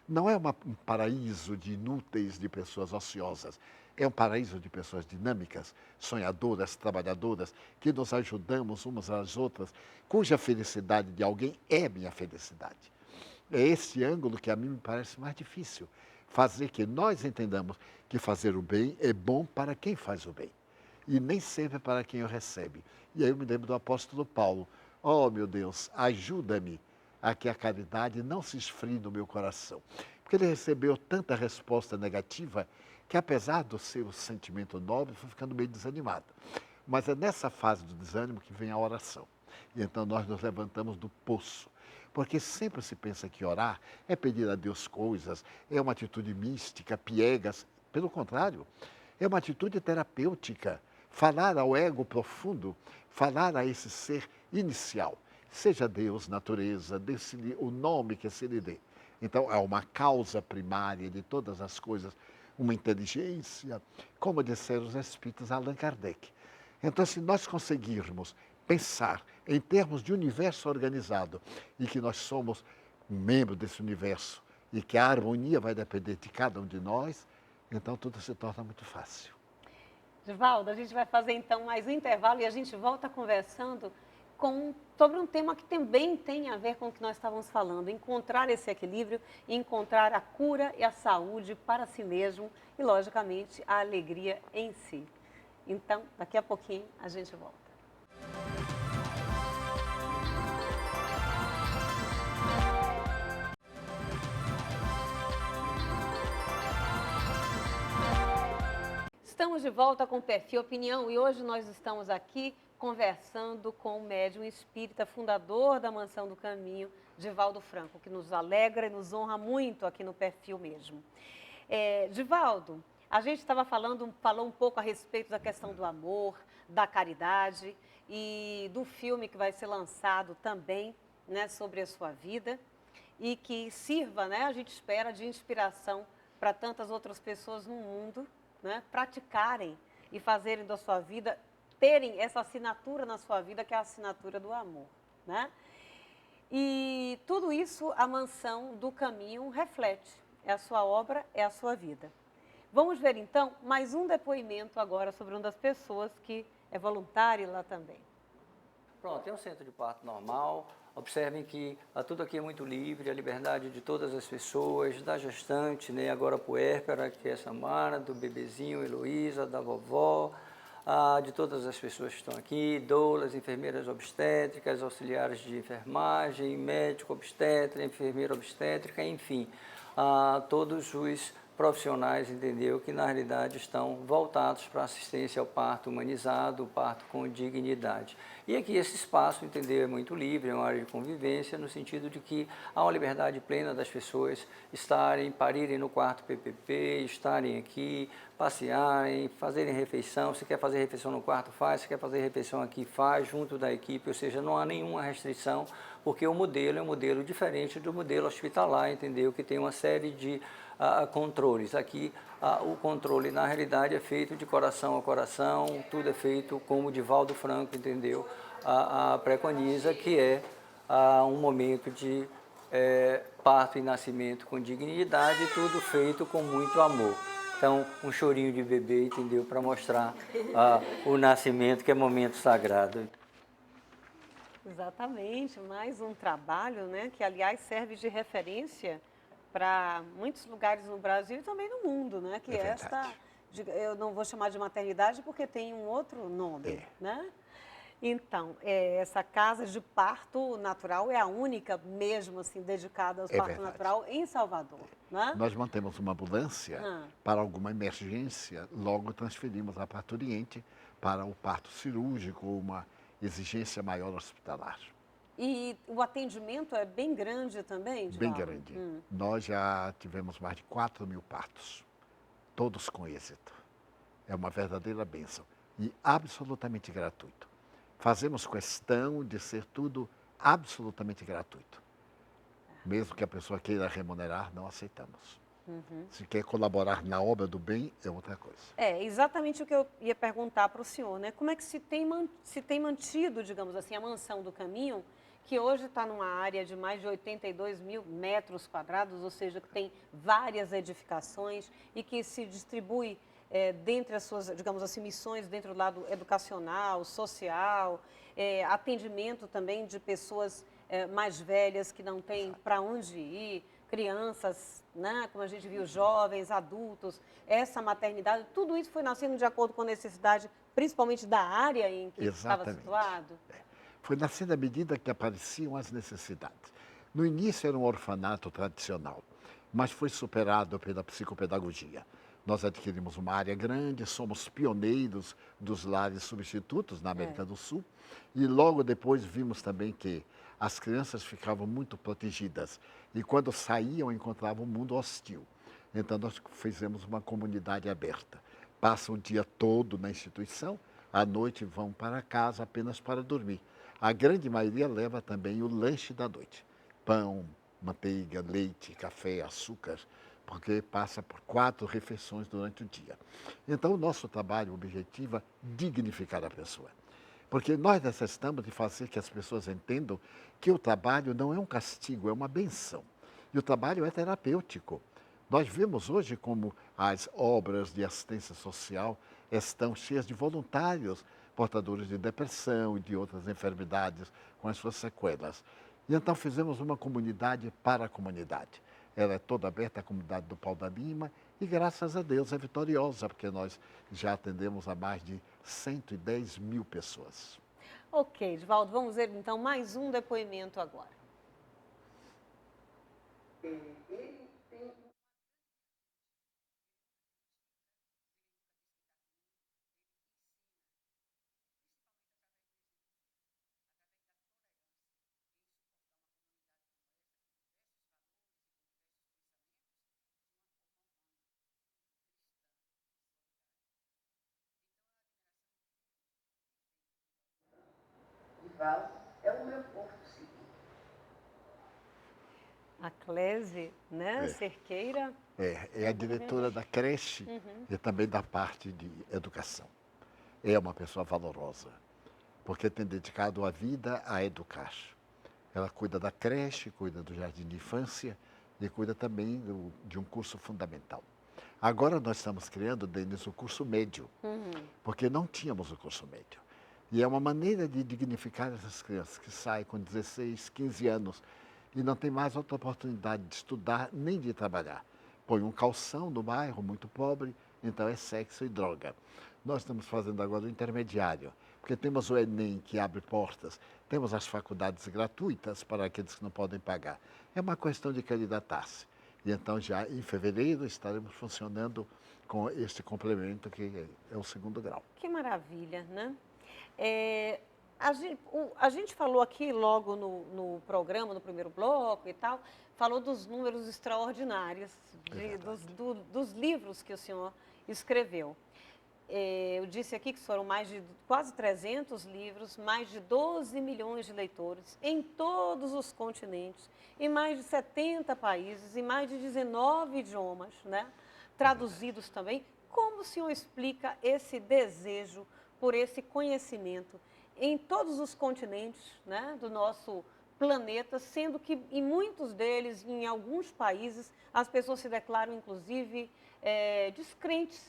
Não é um paraíso de inúteis, de pessoas ociosas. É um paraíso de pessoas dinâmicas, sonhadoras, trabalhadoras, que nos ajudamos umas às outras, cuja felicidade de alguém é minha felicidade. É esse ângulo que a mim me parece mais difícil. Fazer que nós entendamos que fazer o bem é bom para quem faz o bem. E nem sempre para quem o recebe. E aí eu me lembro do apóstolo Paulo. Oh, meu Deus, ajuda-me a que a caridade não se esfrie no meu coração. Porque ele recebeu tanta resposta negativa que, apesar do seu sentimento nobre, foi ficando meio desanimado. Mas é nessa fase do desânimo que vem a oração. E então nós nos levantamos do poço. Porque sempre se pensa que orar é pedir a Deus coisas, é uma atitude mística, piegas. Pelo contrário, é uma atitude terapêutica. Falar ao ego profundo, falar a esse ser inicial. Seja Deus, natureza, dê-se-lhe o nome que se lhe dê. Então, é uma causa primária de todas as coisas, uma inteligência, como disseram os espíritos Allan Kardec. Então, se nós conseguirmos pensar em termos de universo organizado e que nós somos um membro desse universo e que a harmonia vai depender de cada um de nós, então tudo se torna muito fácil. Divaldo, a gente vai fazer então mais um intervalo e a gente volta conversando sobre um tema que também tem a ver com o que nós estávamos falando, encontrar esse equilíbrio, encontrar a cura e a saúde para si mesmo e, logicamente, a alegria em si. Então, daqui a pouquinho a gente volta. Estamos de volta com o Perfil Opinião e hoje nós estamos aqui conversando com o médium espírita, fundador da Mansão do Caminho, Divaldo Franco, que nos alegra e nos honra muito aqui no Perfil mesmo. Divaldo, a gente falou um pouco a respeito da questão do amor, da caridade e do filme que vai ser lançado também, né, sobre a sua vida e que sirva, né, a gente espera, de inspiração para tantas outras pessoas no mundo, né, praticarem e fazerem da sua vida, terem essa assinatura na sua vida, que é a assinatura do amor, né? E tudo isso a Mansão do Caminho reflete. É a sua obra, é a sua vida. Vamos ver, então, mais um depoimento agora sobre uma das pessoas que é voluntária lá também. Pronto, é um centro de parto normal. Observem que tudo aqui é muito livre, a liberdade de todas as pessoas, da gestante, né, agora puérpera, que é Samara, do bebezinho, Heloísa, da vovó, de todas as pessoas que estão aqui, doulas, enfermeiras obstétricas, auxiliares de enfermagem, médico obstetra, enfermeira obstétrica, enfim, todos os profissionais, entendeu, que na realidade estão voltados para a assistência ao parto humanizado, o parto com dignidade. E aqui esse espaço, entendeu, é muito livre, é uma área de convivência, no sentido de que há uma liberdade plena das pessoas parirem no quarto PPP, estarem aqui, passearem, fazerem refeição. Se quer fazer refeição no quarto, faz. Se quer fazer refeição aqui, faz, junto da equipe. Ou seja, não há nenhuma restrição, porque o modelo é um modelo diferente do modelo hospitalar, entendeu, que tem uma série de controles. Aqui o controle na realidade é feito de coração a coração, tudo é feito como o Divaldo Franco, entendeu, preconiza, que é um momento de parto e nascimento com dignidade, tudo feito com muito amor. Então, um chorinho de bebê, entendeu? Para mostrar o nascimento, que é momento sagrado. Exatamente, mais um trabalho, né, que aliás serve de referência para muitos lugares no Brasil e também no mundo, né, que É esta, verdade. eu não vou chamar de maternidade porque tem um outro nome, É. né? Então, essa casa de parto natural é a única mesmo assim dedicada ao É parto verdade. natural em Salvador, né? Nós mantemos uma ambulância para alguma emergência, logo transferimos a parturiente para o parto cirúrgico, uma exigência maior hospitalar. E o atendimento é bem grande também, Bem Divaldo? grande. Nós já tivemos mais de 4.000 partos, todos com êxito. É uma verdadeira bênção e absolutamente gratuito. Fazemos questão de ser tudo absolutamente gratuito. Mesmo que a pessoa queira remunerar, não aceitamos. Se quer colaborar na obra do bem, é outra coisa. É exatamente o que eu ia perguntar para o senhor, né? Como é que se tem mantido, digamos assim, a Mansão do Caminho, que hoje está numa área de mais de 82 mil metros quadrados, ou seja, que tem várias edificações e que se distribui dentre as suas, digamos assim, missões dentro do lado educacional, social, atendimento também de pessoas mais velhas que não têm para onde ir, crianças, né, como a gente viu, jovens, adultos, essa maternidade, tudo isso foi nascendo de acordo com a necessidade, principalmente da área em que estava Exatamente. situado? Foi nascendo à medida que apareciam as necessidades. No início era um orfanato tradicional, mas foi superado pela psicopedagogia. Nós adquirimos uma área grande, somos pioneiros dos lares substitutos na América do Sul e logo depois vimos também que as crianças ficavam muito protegidas e quando saíam encontravam um mundo hostil. Então nós fizemos uma comunidade aberta. Passam o dia todo na instituição, à noite vão para casa apenas para dormir. A grande maioria leva também o lanche da noite. Pão, manteiga, leite, café, açúcar, porque passa por 4 refeições durante o dia. Então, o nosso trabalho, o objetivo é dignificar a pessoa. Porque nós necessitamos de fazer que as pessoas entendam que o trabalho não é um castigo, é uma benção. E o trabalho é terapêutico. Nós vemos hoje como as obras de assistência social estão cheias de voluntários portadores de depressão e de outras enfermidades com as suas sequelas. E então fizemos uma comunidade para a comunidade. Ela é toda aberta, a comunidade do Pau da Lima, e graças a Deus é vitoriosa, porque nós já atendemos a mais de 110 mil pessoas. Ok, Divaldo, vamos ver então mais um depoimento agora. Divaldo é o meu porto seguro. A Clésia, né, Cerqueira. É a diretora da creche e também da parte de educação. É uma pessoa valorosa, porque tem dedicado a vida a educar. Ela cuida da creche, cuida do jardim de infância e cuida também de um curso fundamental. Agora nós estamos criando, Denis, o curso médio, porque não tínhamos o curso médio. E é uma maneira de dignificar essas crianças que saem com 16, 15 anos e não tem mais outra oportunidade de estudar nem de trabalhar. Põe um calção no bairro, muito pobre, então é sexo e droga. Nós estamos fazendo agora o intermediário, porque temos o Enem que abre portas, temos as faculdades gratuitas para aqueles que não podem pagar. É uma questão de candidatar-se. E então já em fevereiro estaremos funcionando com este complemento que é o 2º grau. Que maravilha, né? A gente falou aqui logo no programa, no primeiro bloco e tal, falou dos números extraordinários dos livros que o senhor escreveu. Eu disse aqui que foram mais de quase 300 livros, mais de 12 milhões de leitores em todos os continentes, em mais de 70 países, em mais de 19 idiomas, né? Traduzidos também. Como o senhor explica esse desejo por esse conhecimento em todos os continentes, né, do nosso planetas, sendo que em muitos deles, em alguns países, as pessoas se declaram, inclusive, descrentes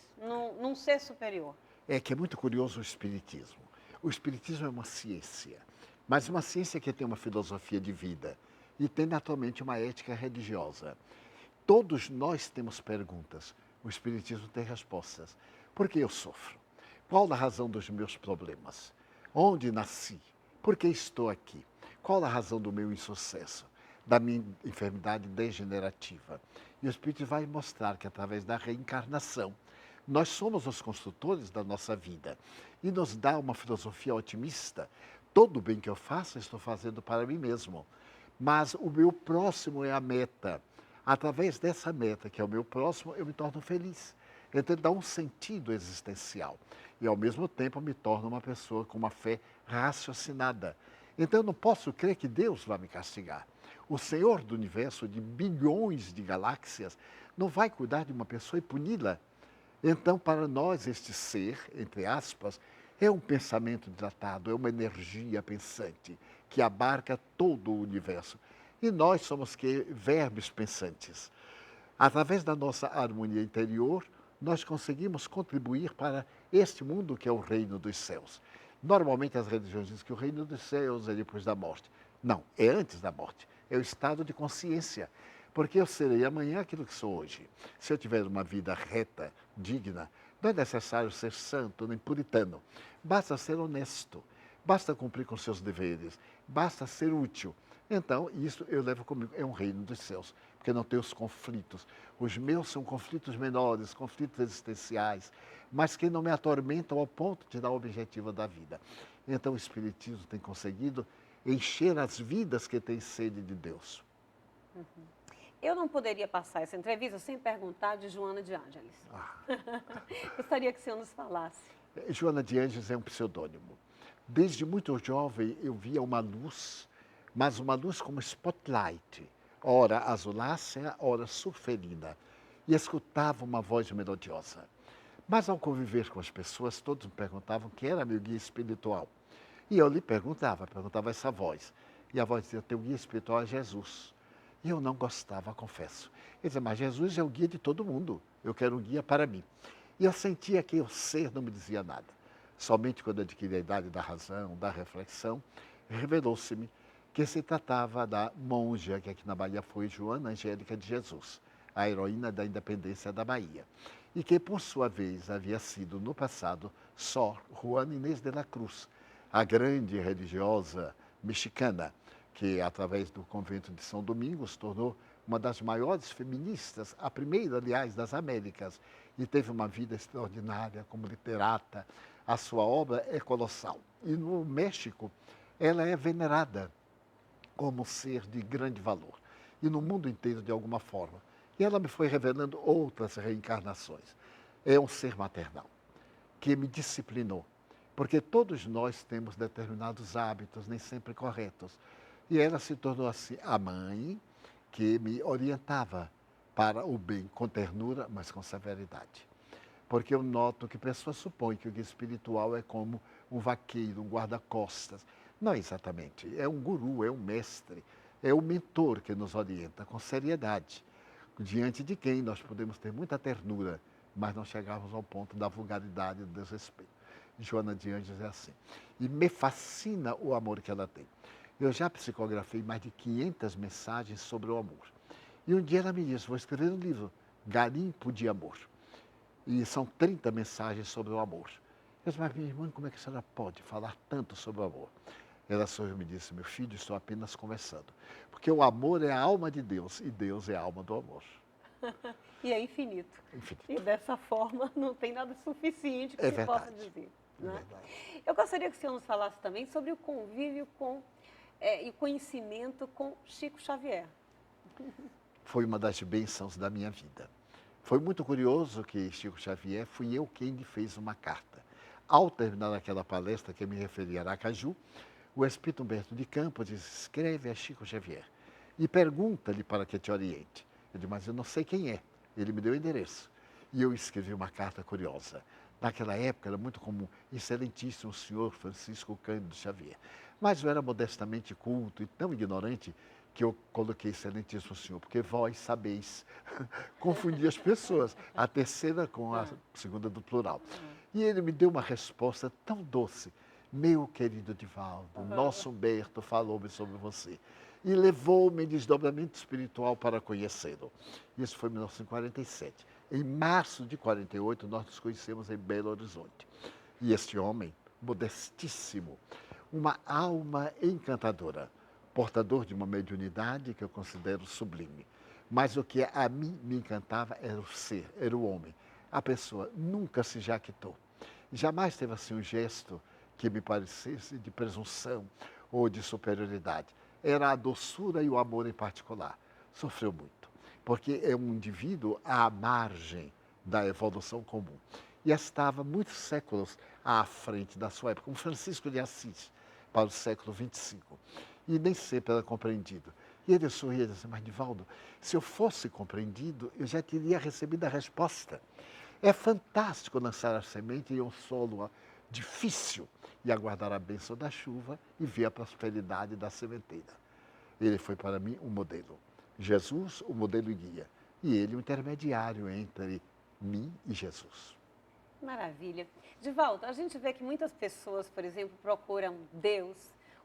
num ser superior. É que é muito curioso o Espiritismo. O Espiritismo é uma ciência, mas uma ciência que tem uma filosofia de vida e tem naturalmente uma ética religiosa. Todos nós temos perguntas, o Espiritismo tem respostas. Por que eu sofro? Qual a razão dos meus problemas? Onde nasci? Por que estou aqui? Qual a razão do meu insucesso? Da minha enfermidade degenerativa? E o Espírito vai mostrar que através da reencarnação, nós somos os construtores da nossa vida e nos dá uma filosofia otimista. Todo o bem que eu faço, estou fazendo para mim mesmo. Mas o meu próximo é a meta. Através dessa meta, que é o meu próximo, eu me torno feliz. Então, ele dá um sentido existencial. E, ao mesmo tempo, me torna uma pessoa com uma fé raciocinada. Então, eu não posso crer que Deus vai me castigar. O Senhor do Universo, de bilhões de galáxias, não vai cuidar de uma pessoa e puni-la. Então, para nós, este ser, entre aspas, é um pensamento dilatado, é uma energia pensante que abarca todo o universo. E nós somos que verbos pensantes. Através da nossa harmonia interior, nós conseguimos contribuir para este mundo que é o reino dos céus. Normalmente as religiões dizem que o reino dos céus é depois da morte. Não, é antes da morte. É o estado de consciência. Porque eu serei amanhã aquilo que sou hoje. Se eu tiver uma vida reta, digna, não é necessário ser santo nem puritano. Basta ser honesto. Basta cumprir com seus deveres. Basta ser útil. Então, isso eu levo comigo, é um reino dos céus, porque não tem os conflitos. Os meus são conflitos menores, conflitos existenciais, mas que não me atormentam ao ponto de dar o objetivo da vida. Então, o Espiritismo tem conseguido encher as vidas que têm sede de Deus. Eu não poderia passar essa entrevista sem perguntar de Joana de Ângeles. Gostaria que o senhor nos falasse. Joana de Ângeles é um pseudônimo. Desde muito jovem, eu via uma luz, mas uma luz como spotlight, ora azulácea, ora sulferina, e escutava uma voz melodiosa. Mas ao conviver com as pessoas, todos me perguntavam quem era meu guia espiritual. E eu lhe perguntava essa voz. E a voz dizia, teu guia espiritual é Jesus. E eu não gostava, confesso. Ele dizia, mas Jesus é o guia de todo mundo, eu quero um guia para mim. E eu sentia que o ser não me dizia nada. Somente quando adquiri a idade da razão, da reflexão, revelou-se-me que se tratava da monja, que aqui na Bahia foi Joana Angélica de Jesus, a heroína da independência da Bahia, e que, por sua vez, havia sido, no passado, Sor Juana Inês de la Cruz, a grande religiosa mexicana, que, através do convento de São Domingos, tornou uma das maiores feministas, a primeira, aliás, das Américas, e teve uma vida extraordinária como literata. A sua obra é colossal. E no México, ela é venerada como ser de grande valor, e no mundo inteiro de alguma forma. E ela me foi revelando outras reencarnações. É um ser maternal, que me disciplinou, porque todos nós temos determinados hábitos, nem sempre corretos. E ela se tornou assim a mãe que me orientava para o bem, com ternura, mas com severidade. Porque eu noto que pessoas supõem que o guia espiritual é como um vaqueiro, um guarda-costas. Não exatamente. É um guru, é um mestre, é o mentor que nos orienta com seriedade, diante de quem nós podemos ter muita ternura, mas não chegarmos ao ponto da vulgaridade e do desrespeito. Joana de Ângeles é assim. E me fascina o amor que ela tem. Eu já psicografei mais de 500 mensagens sobre o amor. E um dia ela me disse, vou escrever um livro, Garimpo de Amor. E são 30 mensagens sobre o amor. Eu disse, mas minha irmã, como é que a senhora pode falar tanto sobre o amor? Ela sorriu e me disse, meu filho, estou apenas conversando. Porque o amor é a alma de Deus e Deus é a alma do amor. E é infinito. Infinito. E dessa forma não tem nada suficiente que se possa dizer. Né? Verdade. Eu gostaria que o senhor nos falasse também sobre o convívio com e conhecimento com Chico Xavier. Foi uma das bênçãos da minha vida. Foi muito curioso que Chico Xavier, fui eu quem lhe fez uma carta. Ao terminar aquela palestra que eu me referi a Aracaju, o Espírito Humberto de Campos disse, escreve a Chico Xavier e pergunta-lhe para que te oriente. Eu disse, mas eu não sei quem é. Ele me deu o endereço. E eu escrevi uma carta curiosa. Naquela época era muito comum, excelentíssimo senhor Francisco Cândido Xavier. Mas eu era modestamente culto e tão ignorante que eu coloquei excelentíssimo senhor, porque vós sabeis. Confundi as pessoas, a terceira com a segunda do plural. E ele me deu uma resposta tão doce. Meu querido Divaldo, nosso Humberto falou-me sobre você. E levou-me em desdobramento espiritual para conhecê-lo. Isso foi em 1947. Em março de 48, nós nos conhecemos em Belo Horizonte. E este homem, modestíssimo, uma alma encantadora, portador de uma mediunidade que eu considero sublime. Mas o que a mim me encantava era o ser, era o homem. A pessoa nunca se jactou. Jamais teve assim um gesto que me parecesse de presunção ou de superioridade. Era a doçura e o amor em particular. Sofreu muito, porque é um indivíduo à margem da evolução comum. E estava muitos séculos à frente da sua época, como Francisco de Assis, para o século 25. E nem sempre era compreendido. E ele sorria e disse, mas Divaldo, se eu fosse compreendido, eu já teria recebido a resposta. É fantástico lançar a semente em um solo difícil e aguardar a bênção da chuva e ver a prosperidade da sementeira. Ele foi para mim um modelo. Jesus, o modelo e guia. E ele, o intermediário entre mim e Jesus. Maravilha. Divaldo, a gente vê que muitas pessoas, por exemplo, procuram Deus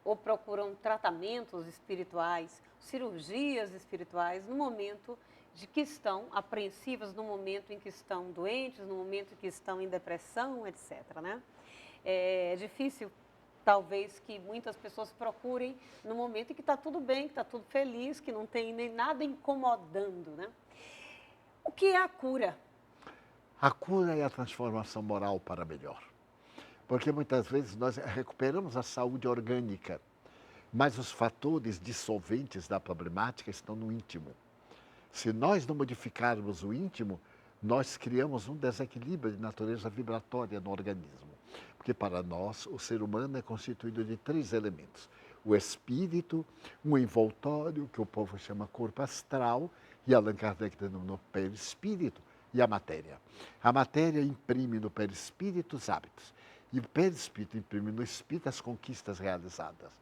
ou procuram tratamentos espirituais, cirurgias espirituais, no momento de que estão apreensivas, no momento em que estão doentes, no momento em que estão em depressão, etc. Né? É difícil, talvez, que muitas pessoas procurem no momento em que está tudo bem, que está tudo feliz, que não tem nem nada incomodando. Né? O que é a cura? A cura é a transformação moral para melhor. Porque muitas vezes nós recuperamos a saúde orgânica, mas os fatores dissolventes da problemática estão no íntimo. Se nós não modificarmos o íntimo, nós criamos um desequilíbrio de natureza vibratória no organismo. Porque para nós, o ser humano é constituído de 3 elementos. O espírito, um envoltório, que o povo chama corpo astral, e Allan Kardec denominou perispírito, e a matéria. A matéria imprime no perispírito os hábitos, e o perispírito imprime no espírito as conquistas realizadas.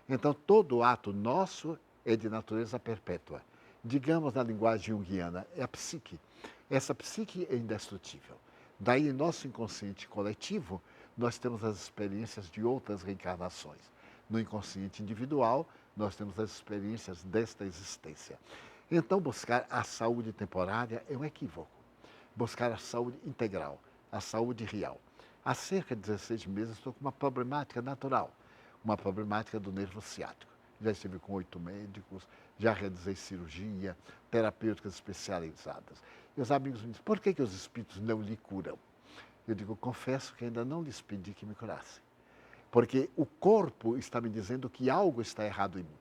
Então, todo ato nosso é de natureza perpétua. Digamos na linguagem junguiana, é a psique. Essa psique é indestrutível. Daí, em nosso inconsciente coletivo, nós temos as experiências de outras reencarnações. No inconsciente individual, nós temos as experiências desta existência. Então, buscar a saúde temporária é um equívoco. Buscar a saúde integral, a saúde real. Há cerca de 16 meses estou com uma problemática natural, uma problemática do nervo ciático. Já estive com 8 médicos, já realizei cirurgia, terapêuticas especializadas. E os amigos me dizem, por que os espíritos não lhe curam? Eu digo, confesso que ainda não lhes pedi que me curassem. Porque o corpo está me dizendo que algo está errado em mim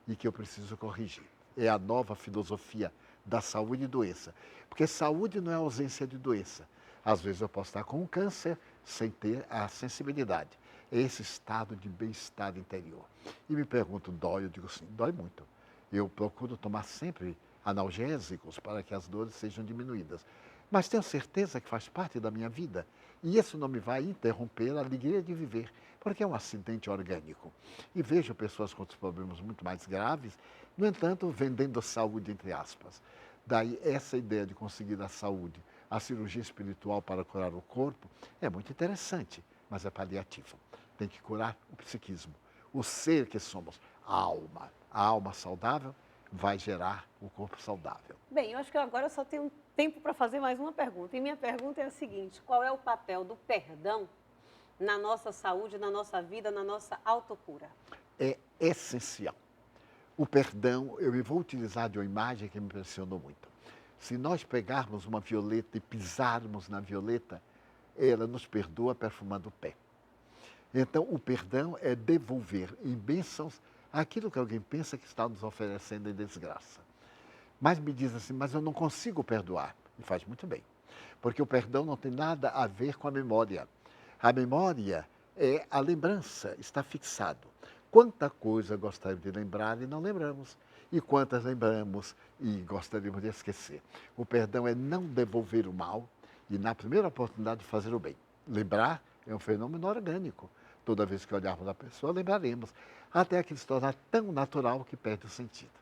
e que eu preciso corrigir. É a nova filosofia da saúde e doença. Porque saúde não é ausência de doença. Às vezes eu posso estar com um câncer sem ter a sensibilidade. É esse estado de bem-estar interior. E me pergunto, dói? Eu digo sim, dói muito. Eu procuro tomar sempre analgésicos para que as dores sejam diminuídas. Mas tenho certeza que faz parte da minha vida. E isso não me vai interromper a alegria de viver, porque é um acidente orgânico. E vejo pessoas com outros problemas muito mais graves, no entanto, vendendo saúde, entre aspas. Daí, essa ideia de conseguir a saúde, a cirurgia espiritual para curar o corpo, é muito interessante, mas é paliativo. Tem que curar o psiquismo, o ser que somos, a alma. A alma saudável vai gerar o corpo saudável. Bem, eu acho que agora eu só tenho tempo para fazer mais uma pergunta. E minha pergunta é a seguinte, qual é o papel do perdão na nossa saúde, na nossa vida, na nossa autocura? É essencial. O perdão, eu vou utilizar de uma imagem que me impressionou muito. Se nós pegarmos uma violeta e pisarmos na violeta, ela nos perdoa perfumando o pé. Então, o perdão é devolver em bênçãos aquilo que alguém pensa que está nos oferecendo em desgraça. Mas me diz assim, mas eu não consigo perdoar. E faz muito bem. Porque o perdão não tem nada a ver com a memória. A memória é a lembrança, está fixado. Quanta coisa gostaríamos de lembrar e não lembramos. E quantas lembramos e gostaríamos de esquecer. O perdão é não devolver o mal e, na primeira oportunidade, fazer o bem. Lembrar é um fenômeno orgânico. Toda vez que olharmos a pessoa, lembraremos. Até que se torna tão natural que perde o sentido.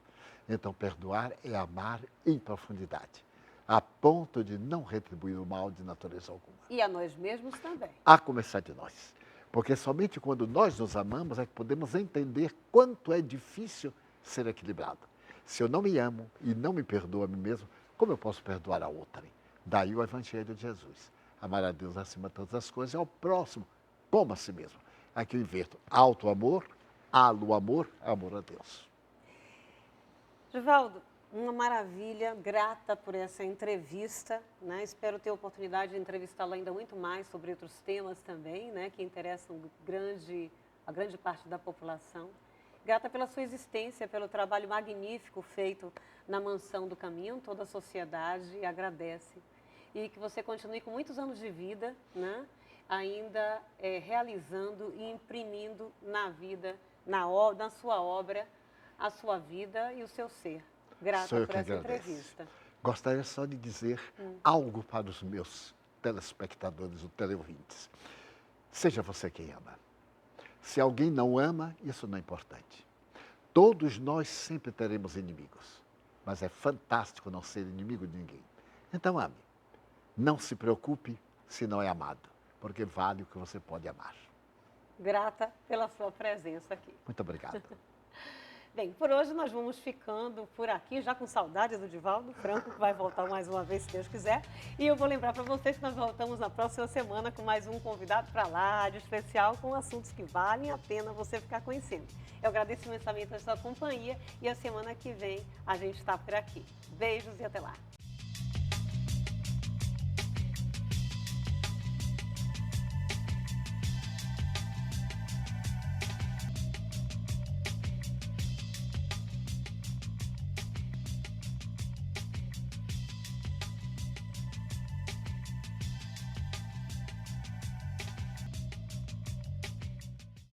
Então, perdoar é amar em profundidade, a ponto de não retribuir o mal de natureza alguma. E a nós mesmos também. A começar de nós. Porque somente quando nós nos amamos é que podemos entender quanto é difícil ser equilibrado. Se eu não me amo e não me perdoo a mim mesmo, como eu posso perdoar a outrem? Daí o Evangelho de Jesus. Amar a Deus acima de todas as coisas e ao próximo como a si mesmo. Aqui eu inverto auto-amor, alo-amor, amor a Deus. Divaldo, uma maravilha, grata por essa entrevista, né? Espero ter a oportunidade de entrevistá-lo ainda muito mais sobre outros temas também, né? Que interessam a grande parte da população. Grata pela sua existência, pelo trabalho magnífico feito na Mansão do Caminho, toda a sociedade agradece. E que você continue com muitos anos de vida, né? Ainda realizando e imprimindo na vida, na sua obra, a sua vida e o seu ser. Grata por essa entrevista. Gostaria só de dizer algo para os meus telespectadores, os teleouvintes. Seja você quem ama. Se alguém não ama, isso não é importante. Todos nós sempre teremos inimigos, mas é fantástico não ser inimigo de ninguém. Então ame. Não se preocupe se não é amado, porque vale o que você pode amar. Grata pela sua presença aqui. Muito obrigado. Bem, por hoje nós vamos ficando por aqui, já com saudade do Divaldo Franco, que vai voltar mais uma vez, se Deus quiser. E eu vou lembrar para vocês que nós voltamos na próxima semana com mais um convidado para lá, de especial, com assuntos que valem a pena você ficar conhecendo. Eu agradeço imensamente a sua companhia e a semana que vem a gente está por aqui. Beijos e até lá.